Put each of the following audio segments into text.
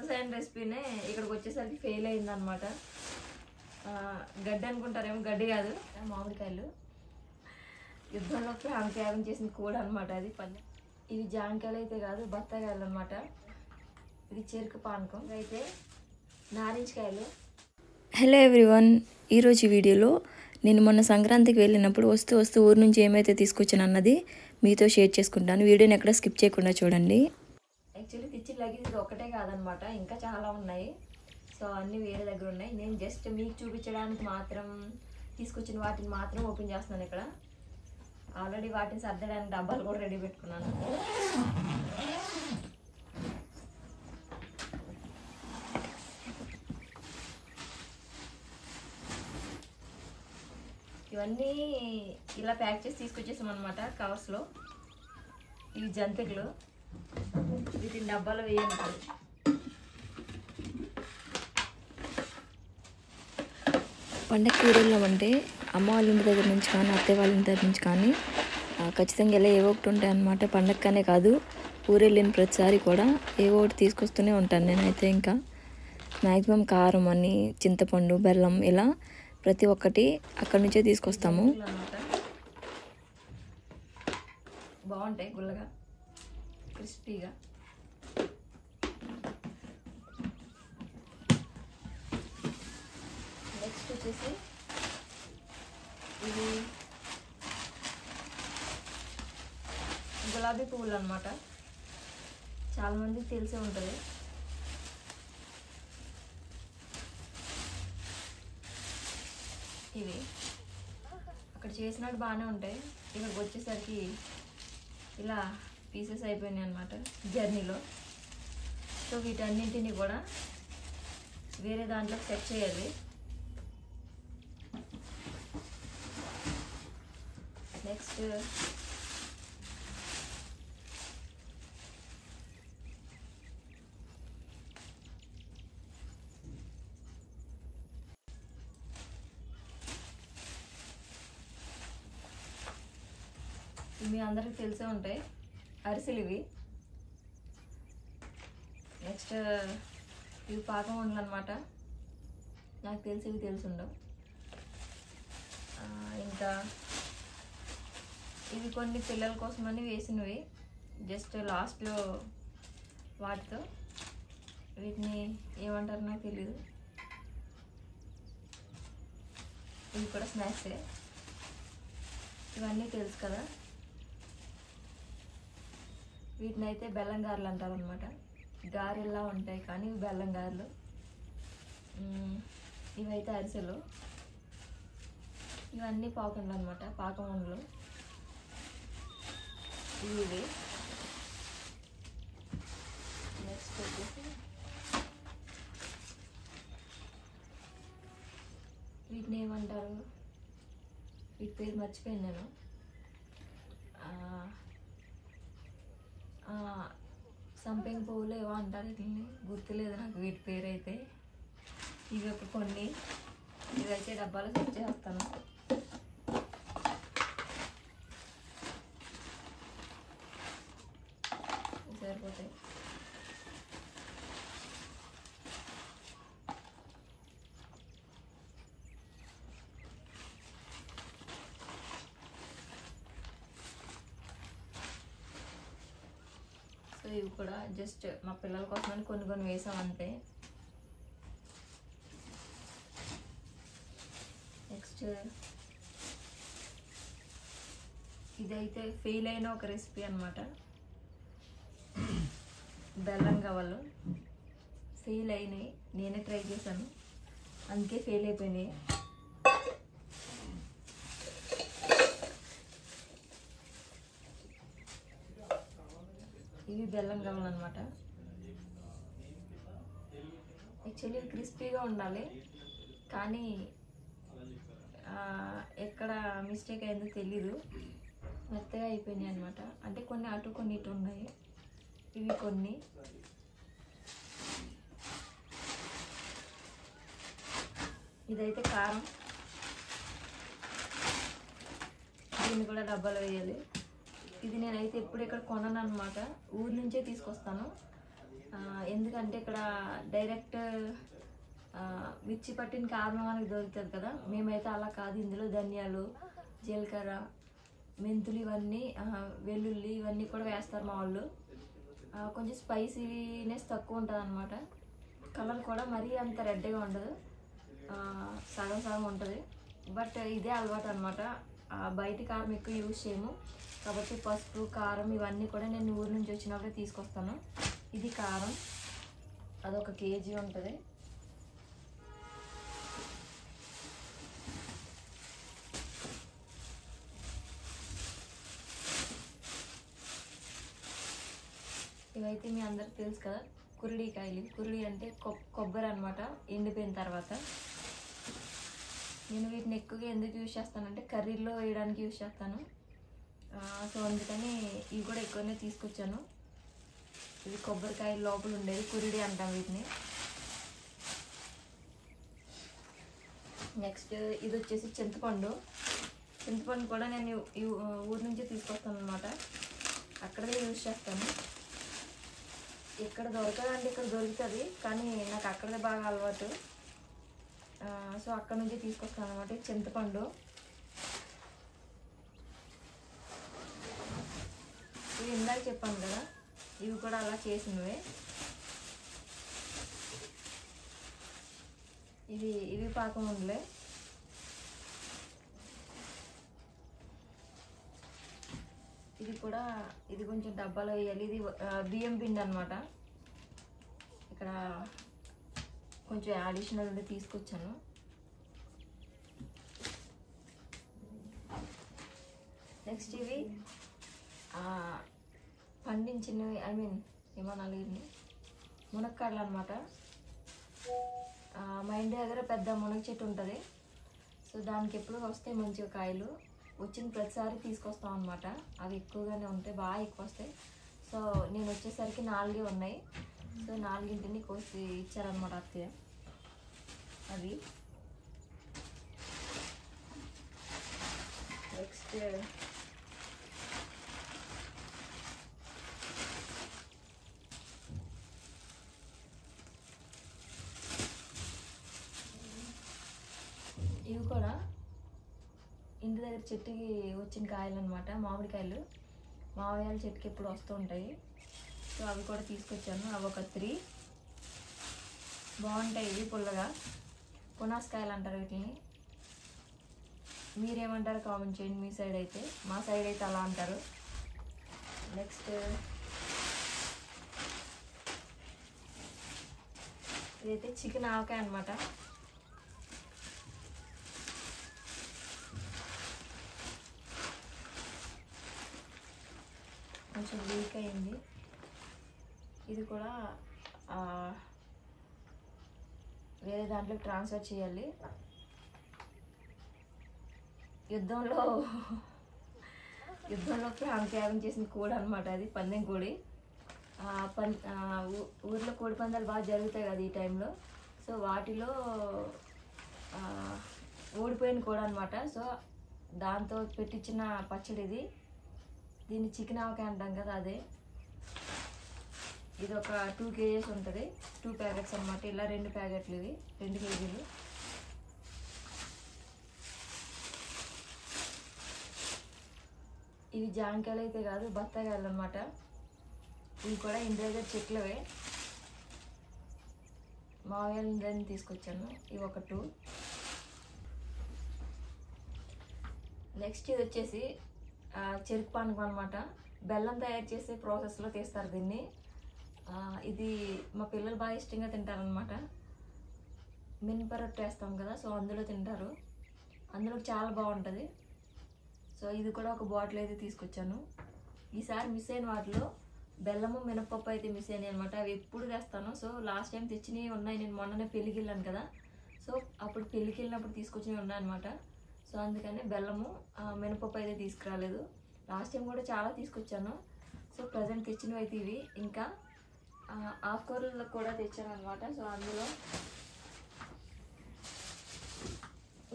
Success అయిన రెసిపీనే ఇక్కడికి వచ్చేసరికి ఫెయిల్ అయిందనమాట. గడ్డి అనుకుంటారేమో, గడ్డి కాదు, మామిడికాయలు. యుద్ధంలో త్యాగం చేసిన కూడ అనమాట అది. ఇవి జాంకాయలు అయితే కాదు, బత్తాకాయలు అనమాట. ఇది చెరుకు పానకం, అయితే నారింజకాయలు. హలో ఎవ్రీవన్, ఈరోజు వీడియోలో నేను మొన్న సంక్రాంతికి వెళ్ళినప్పుడు వస్తూ ఊరు నుంచి ఏమైతే తీసుకొచ్చాను అన్నది మీతో షేర్ చేసుకుంటాను. వీడియోని ఎక్కడ స్కిప్ చేయకుండా చూడండి. యాక్చువల్లీ తెచ్చిన లగేజ్ ఇది ఒక్కటే కాదనమాట, ఇంకా చాలా ఉన్నాయి. సో అన్నీ వేరే దగ్గర ఉన్నాయి. నేను జస్ట్ మీకు చూపించడానికి మాత్రం తీసుకొచ్చిన వాటిని మాత్రం ఓపెన్ చేస్తున్నాను. ఇక్కడ ఆల్రెడీ వాటిని సర్దడానికి డబ్బాలు కూడా రెడీ పెట్టుకున్నాను. ఇవన్నీ ఇలా ప్యాక్ చేసి తీసుకొచ్చేసాం అనమాట కవర్స్లో. ఇవి జంతికలు, వీటిని డబ్బాలో వేయాలి. పండగ ఊరెళ్ళాం అంటే అమ్మ వాళ్ళ ఇంటి దగ్గర నుంచి కానీ అత్తయ్య వాళ్ళ ఇంటి దగ్గర నుంచి కానీ ఖచ్చితంగా ఇలా ఏవో ఒకటి ఉంటాయి అన్నమాట. పండగకనే కాదు, ఊరెళ్ళిన ప్రతిసారి కూడా ఏవో ఒకటి తీసుకొస్తూనే ఉంటాను నేనైతే. ఇంకా మ్యాక్సిమం కారం అని, చింతపండు, బెల్లం, ఇలా ప్రతి ఒక్కటి అక్కడి నుంచే తీసుకొస్తాము. బాగుంటాయి, గుల్లగా క్రిస్పీగా. నెక్స్ట్ వచ్చేసి ఇది గులాబీ పువ్వులు అనమాట. చాలామందికి తెలిసే ఉంటుంది. ఇవి అక్కడ చేసినట్టు బాగానే ఉంటాయి, ఇక్కడికి వచ్చేసరికి ఇలా పీసెస్ అయిపోయినాయి అనమాట జర్నీలో. సో వీటన్నింటినీ కూడా వేరే దాంట్లో సెట్ చేయాలి. నెక్స్ట్ మీ అందరికి తెలిసే ఉంటాయి, అరిసెలు ఇవి. నెక్స్ట్ ఇవి పాకం ఉండలు అనమాట. నాకు తెలిసి ఇవి తెలుసుండవు. ఇంకా ఇవి కొన్ని పిల్లల కోసమని వేసినవి, జస్ట్ లాస్ట్లో వాటితో. వీటిని ఏమంటారు నాకు తెలీదు. ఇవి కూడా స్నాక్సే. ఇవన్నీ తెలుసు కదా. వీటిని అయితే బెల్లం గారెలు అంటారు అనమాట. గారెల్లా ఉంటాయి కానీ ఇవి బెల్లం గారెలు. ఇవైతే అరిసెలు. ఇవన్నీ పాకండ్లు అనమాట, పాకం ఉండలు ఇవి. నెక్స్ట్ వచ్చేసి వీటిని ఏమంటారు, వీటి పేరు మర్చిపోయాను నేను. సంపెంగ పువ్వులు ఏవో అంటారు, వీటిని గుర్తులేదు నాకు వీటి పేరు అయితే. ఇవి ఒక కొన్ని, ఇవైతే డబ్బాలో సెట్ చేస్తాను. సరిపోతాయి. సో ఇవి కూడా జస్ట్ మా పిల్లల కోసమని కొన్ని వేసాం అంతే. నెక్స్ట్ ఇదైతే ఫెయిల్ అయిన ఒక రెసిపీ అనమాట. బెల్లం గవ్వలు ఫెయిల్ అయినాయి, నేనే ట్రై చేశాను, అందుకే ఫెయిల్ అయిపోయినాయి. ఇవి బెల్లం గవ్వలు అనమాట. యాక్చువల్లీ క్రిస్పీగా ఉండాలి, కానీ ఎక్కడ మిస్టేక్ అయిందో తెలీదు, మెత్తగా అయిపోయినాయి అనమాట. అంటే కొన్ని అటు కొన్ని ఇటు ఉన్నాయి. ఇవి కొన్ని. ఇదైతే కారం, దీన్ని కూడా డబ్బాలో వేయాలి. ఇది నేనైతే ఎప్పుడు ఇక్కడ కొనను అనమాట, ఊరి నుంచే తీసుకొస్తాను. ఎందుకంటే ఇక్కడ డైరెక్ట్ మిర్చి పట్టిన కారం మనకి దొరుకుతుంది కదా, మేమైతే అలా కాదు. ఇందులో ధనియాలు, జీలకర్ర, మెంతులు ఇవన్నీ, వెల్లుల్లి ఇవన్నీ కూడా వేస్తారు మా వాళ్ళు. కొంచెం స్పైసీనెస్ తక్కువ ఉంటుంది అనమాట. కలర్ కూడా మరీ అంత రెడ్గా ఉండదు, సగం సగం ఉంటుంది. బట్ ఇదే అలవాటు అనమాట. బయట కారం ఎక్కువ యూజ్ చేయము కాబట్టి పసుపు, కారం ఇవన్నీ కూడా నేను ఊరి నుంచి వచ్చినప్పుడే తీసుకొస్తాను. ఇది కారం, అదొక 1 కేజీ ఉంటుంది. ఇవైతే మీ అందరికి తెలుసు కదా, కురుడికాయలు. కురుడి అంటే కొబ్బరి అనమాట, ఎండిపోయిన తర్వాత. నేను వీటిని ఎక్కువగా ఎందుకు యూజ్ చేస్తానంటే కర్రీలో వేయడానికి యూజ్ చేస్తాను. సో అందుకని ఇవి కూడా ఎక్కువనే తీసుకొచ్చాను. ఇది కొబ్బరికాయ లోపల ఉండేది, కురుడి అంటాం వీటిని. నెక్స్ట్ ఇది వచ్చేసి చింతపండు. చింతపండు కూడా నేను ఊరి నుంచి తీసుకొస్తాను అనమాట, అక్కడే యూజ్ చేస్తాను. ఇక్కడ దొరకదంటే ఇక్కడ దొరుకుతుంది, కానీ నాకు అక్కడే బాగా అలవాటు. సో అక్కడ నుంచి తీసుకొస్తాను అనమాట చింతపండు. ఇవి ఇందాక చెప్పాను కదా, ఇవి కూడా అలా చేసినవే. ఇవి పాకం ఉండలే. ఇది కొంచెం డబ్బాలో వేయాలి. ఇది బియ్యం పిండి అనమాట. ఇక్కడ కొంచెం అడిషనల్ ఉండి తీసుకొచ్చాను. నెక్స్ట్ ఇవి పండించినవి, ఏమనాలి, మునక్కాడలు అనమాట. మా ఇంటి దగ్గర పెద్ద మునగ చెట్టు ఉంటుంది. సో దానికి ఎప్పుడు వస్తాయి మంచిగా కాయలు. వచ్చిన ప్రతిసారి తీసుకొస్తాం అనమాట. అవి ఎక్కువగానే ఉంటాయి, బాగా ఎక్కువ వస్తాయి. సో నేను వచ్చేసరికి 4 ఉన్నాయి. సో 4 కోసి ఇచ్చారనమాట అత్తయ్య. అవి నెక్స్ట్ ఇవి కూడా ఇంటి దగ్గర చెట్టుకి వచ్చిన కాయలు అనమాట, మామిడికాయలు. మామిడికాయల చెట్టుకి ఎప్పుడు వస్తూ ఉంటాయి. సో అవి కూడా తీసుకొచ్చాను. అవి ఒక 3 బాగుంటాయి. ఇవి పుల్లగా పునాసకాయలు అంటారు వీటిని. మీరేమంటారు కామెంట్ చేయండి. మీ సైడ్ అయితే, మా సైడ్ అయితే అలా అంటారు. నెక్స్ట్ ఇదైతే చికెన్ ఆవకాయ అనమాట. కొంచెం వీక్ అయింది. ఇది కూడా వేరే దాంట్లోకి ట్రాన్స్ఫర్ చేయాలి. యుద్ధంలో త్యాగం చేసిన కోడి అనమాట. అది పందెం కోడి. ఊర్లో కోడి పందాలు బాగా జరుగుతాయి కదా ఈ టైంలో. సో వాటిలో ఓడిపోయిన కోడి అనమాట. సో దాంతో పెట్టించిన పచ్చడి ఇది. దీన్ని చికెన్ ఆవకాయ అంటాం కదా, అదే. ఇది ఒక 2 కేజీస్ ఉంటుంది. 2 ప్యాకెట్స్ అనమాట. ఇలా 2 ప్యాకెట్లు, ఇవి 2 కేజీలు. ఇవి జాంకాయలు అయితే కాదు, బత్తాకాయలు అనమాట. ఇవి కూడా ఇంటి దగ్గర చెట్లవే. మామయ్య ఇంటి తీసుకొచ్చాను. ఇవి ఒక 2. నెక్స్ట్ ఇది వచ్చేసి చెరుకు పానకం అనమాట. బెల్లం తయారు చేసే ప్రాసెస్లో తీస్తారు దీన్ని. ఇది మా పిల్లలు బాగా ఇష్టంగా తింటారనమాట. మినపరొట్టె వేస్తాం కదా, సో అందులో తింటారు. అందులో చాలా బాగుంటుంది. సో ఇది కూడా ఒక బాటిల్ అయితే తీసుకొచ్చాను. ఈసారి మిస్ అయిన వాటిలో బెల్లము, మినపప్పు అయితే మిస్ అయినాయి అనమాట. అవి ఎప్పుడు తెస్తాను. సో లాస్ట్ టైం తెచ్చినవి ఉన్నాయి. నేను మొన్ననే పెళ్ళికి వెళ్ళాను కదా, సో అప్పుడు పెళ్ళికి వెళ్ళినప్పుడు తీసుకొచ్చినవి ఉన్నాయన్నమాట. సో అందుకని బెల్లము, మినపప్పు అయితే తీసుకురాలేదు. లాస్ట్ టైం కూడా చాలా తీసుకొచ్చాను. సో ప్రజెంట్ తెచ్చినవి అయితే ఇవి. ఇంకా ఆకుకూరలు కూడా తెచ్చాను అనమాట. సో అందులో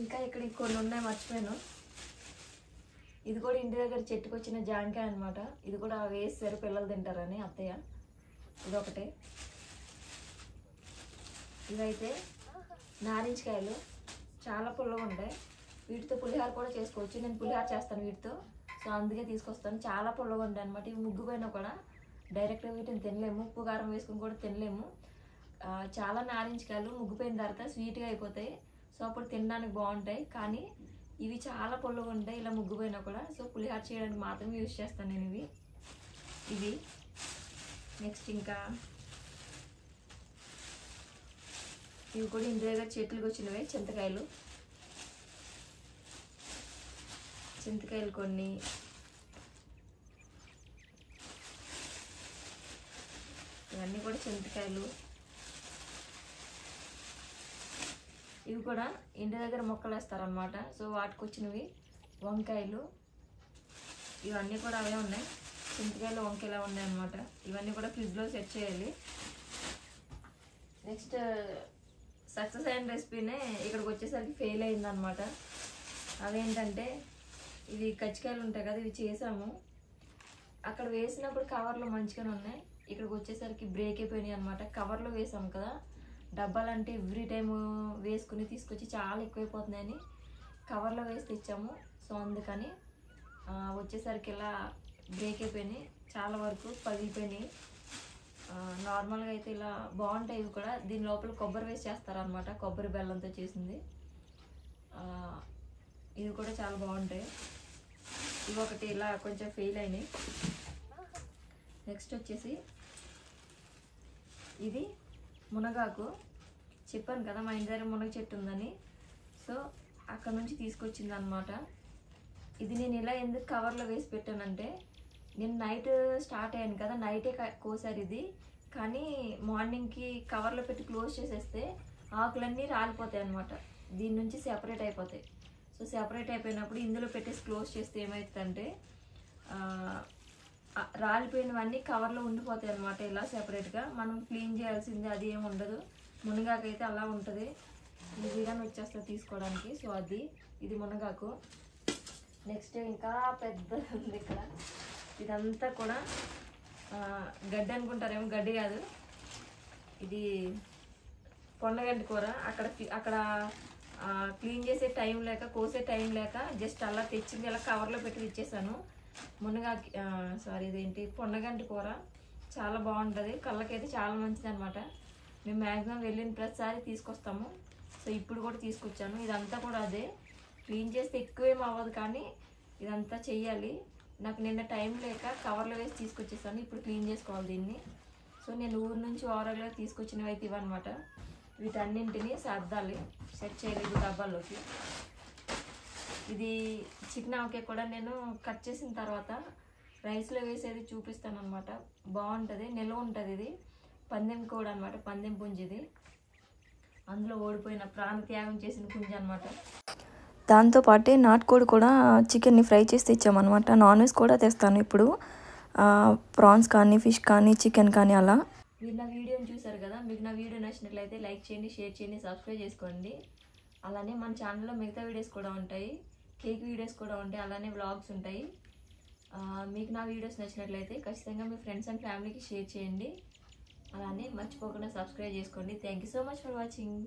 ఇంకా ఇక్కడ కొన్ని ఉన్నాయి, మర్చిపోయాను. ఇది కూడా ఇంటి దగ్గర చెట్టుకు వచ్చిన జాంకాయ అనమాట. ఇది కూడా వేసారు పిల్లలు తింటారని అత్తయ్య. ఇదొకటే. ఇవైతే నారింజకాయలు చాలా పుల్లగా ఉంటాయి. వీటితో పులిహార కూడా చేసుకోవచ్చు. నేను పులిహార చేస్తాను వీటితో, సో అందుకే తీసుకొస్తాను. చాలా పుల్లగా ఉంటాయి అనమాట. ఇవి ముగ్గుపోయినా కూడా డైరెక్ట్గా వీటిని తినలేము, ఉప్పు కారం వేసుకుని కూడా తినలేము. చాలా నారింజకాయలు ముగ్గుపోయిన తర్వాత స్వీట్గా అయిపోతాయి, సో అప్పుడు తినడానికి బాగుంటాయి. కానీ ఇవి చాలా పుల్లగా ఉంటాయి ఇలా ముగ్గుపోయినా కూడా. సో పులిహార చేయడానికి మాత్రమే యూజ్ చేస్తాను నేను ఇవి. నెక్స్ట్ ఇంకా ఇవి కూడా ఇంటి దగ్గర చెట్లుకి వచ్చినవే చింతకాయలు కొన్ని. ఇవన్నీ కూడా చింతకాయలు. ఇవి కూడా ఇంటి దగ్గర మొక్కలు వేస్తారనమాట, సో వాటికి వచ్చినవి వంకాయలు. ఇవన్నీ కూడా అవే ఉన్నాయి, చింతకాయలు వంకాయలు ఉన్నాయి అనమాట. ఇవన్నీ కూడా ఫ్రిడ్జ్లో సెట్ చేయాలి. నెక్స్ట్ సక్సెస్ అయిన రెసిపీనే ఇక్కడికి వచ్చేసరికి ఫెయిల్ అయిందనమాట. అవేంటంటే ఇవి కజ్జికాయలు ఉంటాయి కదా, ఇవి చేసాము. అక్కడ వేసినప్పుడు కవర్లో మంచిగానే ఉన్నాయి, ఇక్కడికి వచ్చేసరికి బ్రేక్ అయిపోయినాయి అనమాట. కవర్లో వేసాము కదా, డబ్బాలంటే ఎవ్రీ టైం వేసుకుని తీసుకొచ్చి చాలా ఎక్కువైపోతున్నాయని కవర్లో వేసి తెచ్చాము. సో అందుకని వచ్చేసరికి ఇలా బ్రేక్ అయిపోయినాయి, చాలా వరకు పగిలిపోయినాయి. నార్మల్గా అయితే ఇలా బాగుంటాయి ఇవి కూడా. దీని లోపల కొబ్బరి వేసి చేస్తారనమాట, కొబ్బరి బెల్లంతో చేసింది. ఇవి కూడా చాలా బాగుంటాయి. ఇవి ఒకటి ఇలా కొంచెం ఫెయిల్ అయినాయి. నెక్స్ట్ వచ్చేసి ఇది మునగాకు. చెప్పాను కదా మా ఇంటి దగ్గర మునగ చెట్టు ఉందని, సో అక్కడ నుంచి తీసుకొచ్చింది అనమాట. ఇది నేను ఇలా ఎందుకు కవర్లో వేసి పెట్టానంటే, నేను నైట్ స్టార్ట్ అయ్యాను కదా, నైటే కోసారు ఇది. కానీ మార్నింగ్కి కవర్లో పెట్టి క్లోజ్ చేసేస్తే ఆకులన్నీ రాలిపోతాయి అనమాట, దీని నుంచి సెపరేట్ అయిపోతాయి. సో సెపరేట్ అయిపోయినప్పుడు ఇందులో పెట్టేసి క్లోజ్ చేస్తే ఏమవుతుందంటే రాలిపోయినవన్నీ కవర్లో ఉండిపోతాయి అనమాట. ఇలా సెపరేట్గా మనం క్లీన్ చేయాల్సింది అది ఏమి ఉండదు. మునగాకు అలా ఉంటుంది, ఈజీగానే వచ్చేస్తుంది తీసుకోవడానికి. సో ఇది మునగాకు. నెక్స్ట్ ఇంకా పెద్ద ఉంది ఇక్కడ. ఇదంతా కూడా గడ్డి అనుకుంటారేమో, గడ్డి కాదు, ఇది పొన్నగంటి కూర. అక్కడ క్లీన్ చేసే టైం లేక, కోసే టైం లేక జస్ట్ అలా తెచ్చింది ఇలా కవర్లో పెట్టి ఇచ్చేసాను. ఇదేంటి పొన్నగంటి కూర. చాలా బాగుంటుంది, కళ్ళకైతే చాలా మంచిది అనమాట. మేము మ్యాక్సిమం వెళ్ళిన ప్రతిసారి తీసుకొస్తాము. సో ఇప్పుడు కూడా తీసుకొచ్చాను. ఇదంతా కూడా అదే, క్లీన్ చేస్తే ఎక్కువేం అవ్వదు కానీ ఇదంతా చెయ్యాలి. నాకు నిన్న టైం లేక కవర్లో వేసి తీసుకొచ్చేసాను, ఇప్పుడు క్లీన్ చేసుకోవాలి దీన్ని. సో నేను ఊరు నుంచి ఓవరాల్గా తీసుకొచ్చినవి అయితే ఇవన్నమాట. వీటన్నింటినీ సర్దాలి, సెట్ చేయలేదు డబ్బాల్లోకి. ఇది చికెన్ ఆవకాయ కూడా నేను కట్ చేసిన తర్వాత రైస్లో వేసేది చూపిస్తాను అనమాట. బాగుంటుంది, నిల్వ ఉంటుంది. ఇది పందెం కూడా అనమాట, పందెం పుంజు. ఇది అందులో ఓడిపోయిన ప్రాణత్యాగం చేసిన పుంజు అనమాట. దాంతోపాటే నాటుకోడి కూడా చికెన్ని ఫ్రై చేసి తెచ్చామన్నమాట. నాన్ వెజ్ కూడా తెస్తాను ఇప్పుడు, ప్రాన్స్ కానీ ఫిష్ కానీ చికెన్ కానీ అలా. మీరు నా వీడియోని చూసారు కదా, మీకు నా వీడియో నచ్చినట్లయితే లైక్ చేయండి, షేర్ చేయండి, సబ్స్క్రైబ్ చేసుకోండి. అలానే మన ఛానల్లో మిగతా వీడియోస్ కూడా ఉంటాయి, కేక్ వీడియోస్ కూడా ఉంటాయి, అలానే వ్లాగ్స్ ఉంటాయి. మీకు నా వీడియోస్ నచ్చినట్లయితే ఖచ్చితంగా మీ ఫ్రెండ్స్ అండ్ ఫ్యామిలీకి షేర్ చేయండి. అలానే మర్చిపోకుండా సబ్స్క్రైబ్ చేసుకోండి. Thank you so much for watching.